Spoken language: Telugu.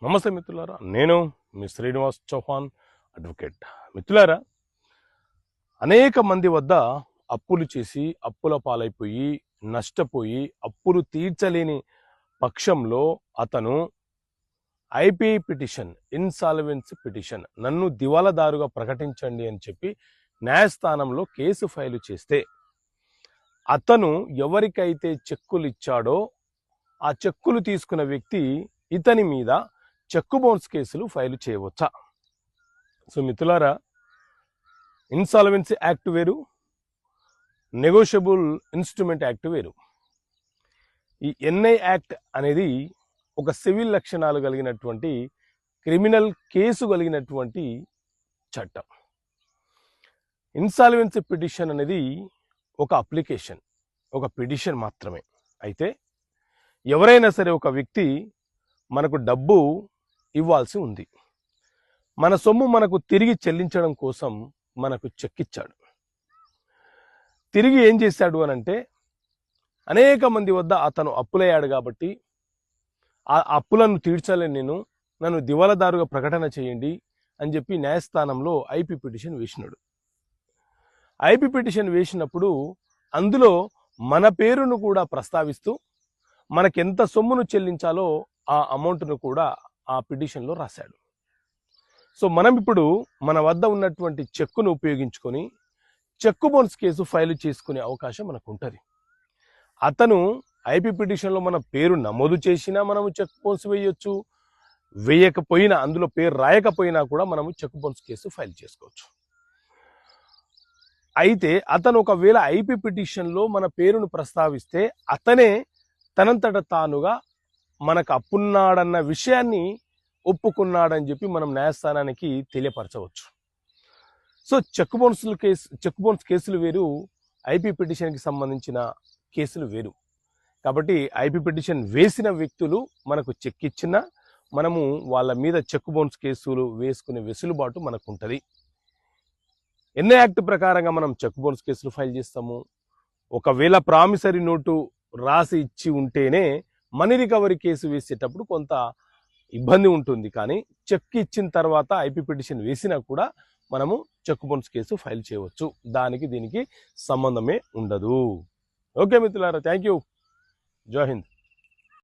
నమస్తే మిత్రులారా, నేను మీ శ్రీనివాస్ చౌహాన్ అడ్వకేట్. మిత్రులారా, అనేక మంది వద్ద అప్పులు చేసి అప్పుల పాలైపోయి నష్టపోయి అప్పులు తీర్చలేని పక్షంలో అతను ఐపీఐ పిటిషన్, ఇన్సాల్వెన్సీ పిటిషన్, నన్ను దివాలాదారుగా ప్రకటించండి అని చెప్పి న్యాయస్థానంలో కేసు ఫైలు చేస్తే అతను ఎవరికైతే చెక్కులు ఇచ్చాడో ఆ చెక్కులు తీసుకున్న వ్యక్తి ఇతని మీద చెక్కు బౌన్స్ కేసులు ఫైల్ చేయవచ్చా? సో మిత్రులారా, ఇన్సాల్వెన్సీ యాక్ట్ వేరు, నెగోషియబుల్ ఇన్స్ట్రుమెంట్ యాక్ట్ వేరు. ఈ ఎన్ఐ యాక్ట్ అనేది ఒక సివిల్ లక్షణాలు కలిగినటువంటి క్రిమినల్ కేసు కలిగినటువంటి చట్టం. ఇన్సాల్వెన్సీ పిటిషన్ అనేది ఒక అప్లికేషన్, ఒక పిటిషన్ మాత్రమే. అయితే ఎవరైనా సరే ఒక వ్యక్తి మనకు డబ్బు ఇవ్వాల్సి ఉంది, మన సొమ్ము మనకు తిరిగి చెల్లించడం కోసం మనకు చెక్ ఇచ్చాడు. తిరిగి ఏం చేశాడు అనంటే, అనేక మంది వద్ద అతను అప్పులయ్యాడు కాబట్టి ఆ అప్పులను తీర్చలేను నేను, నన్ను దివాలాదారుగా ప్రకటన చేయండి అని చెప్పి న్యాయస్థానంలో ఐపీ పిటిషన్ వేసినాడు. ఐపీ పిటిషన్ వేసినప్పుడు అందులో మన పేరును కూడా ప్రస్తావిస్తూ మనకెంత సొమ్మును చెల్లించాలో ఆ అమౌంట్ను కూడా ఆ పిటిషన్లో రాశాడు. సో మనం ఇప్పుడు మన వద్ద ఉన్నటువంటి చెక్కును ఉపయోగించుకొని చెక్కు బౌన్స్ కేసు ఫైల్ చేసుకునే అవకాశం మనకు ఉంటుంది. అతను ఐపీ పిటిషన్లో మన పేరు నమోదు చేసినా మనము చెక్ బౌన్స్ వేయొచ్చు, వేయకపోయినా, అందులో పేరు రాయకపోయినా కూడా మనము చెక్ బౌన్స్ కేసు ఫైల్ చేసుకోవచ్చు. అయితే అతను ఒకవేళ ఐపీ పిటిషన్లో మన పేరును ప్రస్తావిస్తే అతనే తనంతట తానుగా మనకు అప్పున్నాడన్న విషయాన్ని ఒప్పుకున్నాడని చెప్పి మనం న్యాయస్థానానికి తెలియపరచవచ్చు. సో చెక్ బౌన్స్ కేసులు వేరు, ఐపీ పిటిషన్కి సంబంధించిన కేసులు వేరు. కాబట్టి ఐపీ పిటిషన్ వేసిన వ్యక్తులు మనకు చెక్ ఇచ్చినా మనము వాళ్ళ మీద చెక్ బౌన్స్ కేసులు వేసుకునే వెసులుబాటు మనకు ఉంటుంది. ఎన్ఐ యాక్ట్ ప్రకారంగా మనం చెక్ బౌన్స్ కేసులు ఫైల్ చేస్తాము. ఒకవేళ ప్రామిసరీ నోటు రాసి ఇచ్చి ఉంటేనే మనీ రికవరీ కేసు వేసేటప్పుడు కొంత ఇబ్బంది ఉంటుంది. కానీ చెక్ ఇచ్చిన తర్వాత ఐపీ పిటిషన్ వేసినా కూడా మనము చెక్ బౌన్స్ కేసు ఫైల్ చేయవచ్చు. దానికి దీనికి సంబంధమే ఉండదు. ఓకే మిత్రులారా, థ్యాంక్ యూ. జై హింద్.